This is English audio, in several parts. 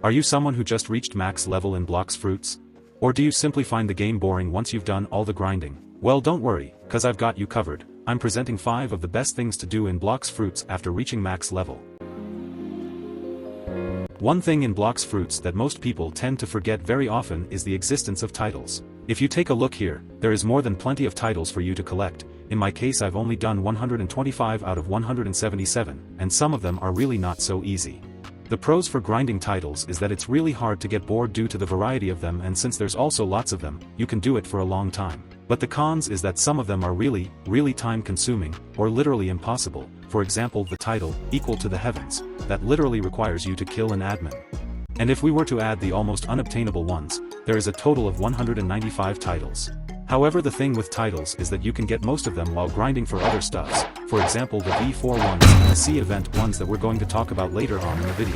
Are you someone who just reached max level in Blox Fruits? Or do you simply find the game boring once you've done all the grinding? Well, don't worry, cause I've got you covered. I'm presenting 5 of the best things to do in Blox Fruits after reaching max level. One thing in Blox Fruits that most people tend to forget very often is the existence of titles. If you take a look here, there is more than plenty of titles for you to collect. In my case, I've only done 125 out of 177, and some of them are really not so easy. The pros for grinding titles is that it's really hard to get bored due to the variety of them, and since there's also lots of them, you can do it for a long time. But the cons is that some of them are really time consuming, or literally impossible. For example, the title, Equal to the Heavens, that literally requires you to kill an admin. And if we were to add the almost unobtainable ones, there is a total of 195 titles. However, the thing with titles is that you can get most of them while grinding for other stuffs, for example the V4 ones and the C event ones that we're going to talk about later on in the video.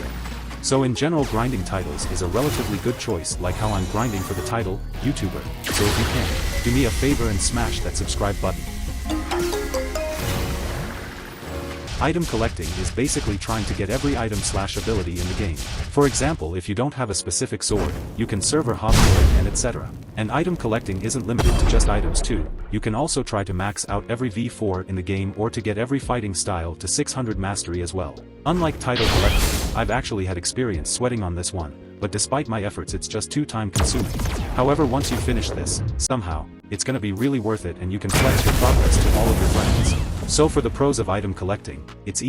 So in general, grinding titles is a relatively good choice, like how I'm grinding for the title, YouTuber. So if you can, do me a favor and smash that subscribe button. Item collecting is basically trying to get every item/ability in the game. For example, if you don't have a specific sword, you can server hop for it and etc. And item collecting isn't limited to just items too. You can also try to max out every V4 in the game or to get every fighting style to 600 mastery as well. Unlike title collecting, I've actually had experience sweating on this one, but despite my efforts it's just too time consuming. However, once you finish this, somehow, it's gonna be really worth it and you can flex your progress to all of your friends. So for the pros of item collecting, it's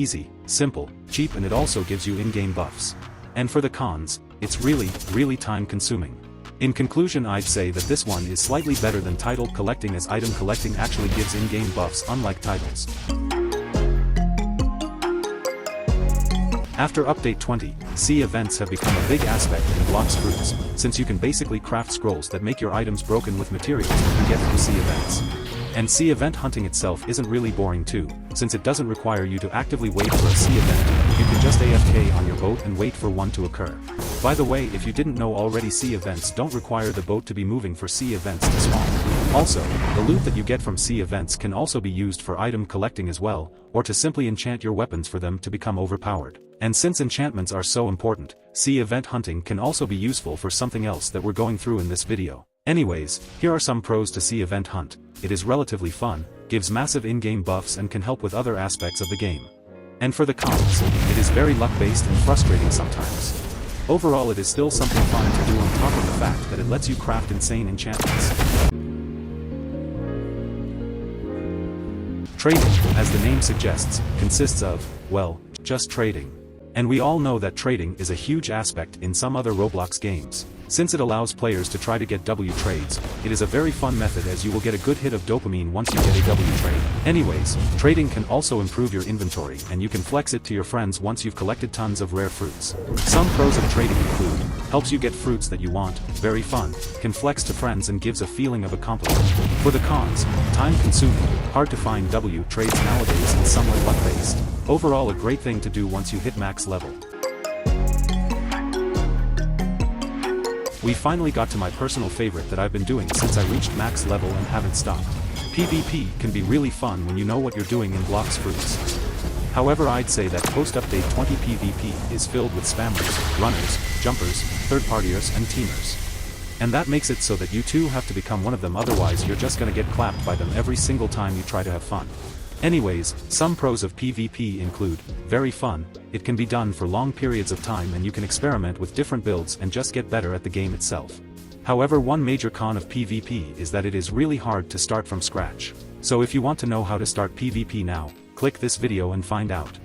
simple, cheap, and it also gives you in-game buffs. And for the cons, it's really time consuming. In conclusion, I'd say that this one is slightly better than title collecting, as item collecting actually gives in-game buffs unlike titles. After update 20, C events have become a big aspect in Blox Fruits, since you can basically craft scrolls that make your items broken with materials that you get from C events. And C event hunting itself isn't really boring too, since it doesn't require you to actively wait for a C event, you can just AFK on your boat and wait for one to occur. By the way, if you didn't know already, C events don't require the boat to be moving for C events to spawn. Also, the loot that you get from C events can also be used for item collecting as well, or to simply enchant your weapons for them to become overpowered. And since enchantments are so important, C event hunting can also be useful for something else that we're going through in this video. Anyways, here are some pros to C event hunt. It is relatively fun, gives massive in-game buffs, and can help with other aspects of the game. And for the cons, it is very luck-based and frustrating sometimes. Overall, it is still something fun to do, on top of the fact that it lets you craft insane enchantments. Trading, as the name suggests, consists of, well, just trading. And we all know that trading is a huge aspect in some other Roblox games. Since it allows players to try to get W trades, it is a very fun method, as you will get a good hit of dopamine once you get a W trade. Anyways, trading can also improve your inventory, and you can flex it to your friends once you've collected tons of rare fruits. Some pros of trading include, helps you get fruits that you want, very fun, can flex to friends, and gives a feeling of accomplishment. For the cons, time consuming, hard to find W trades nowadays, and somewhat luck-based. Overall, a great thing to do once you hit max level. We finally got to my personal favorite that I've been doing since I reached max level and haven't stopped. PvP can be really fun when you know what you're doing in Blox Fruits. However, I'd say that post-update 20 PvP is filled with spammers, runners, jumpers, third-partiers, and teamers. And that makes it so that you too have to become one of them, otherwise you're just gonna get clapped by them every single time you try to have fun. Anyways, some pros of PvP include, very fun, it can be done for long periods of time and you can experiment with different builds and just get better at the game itself. However, one major con of PvP is that it is really hard to start from scratch. So if you want to know how to start PvP now, click this video and find out.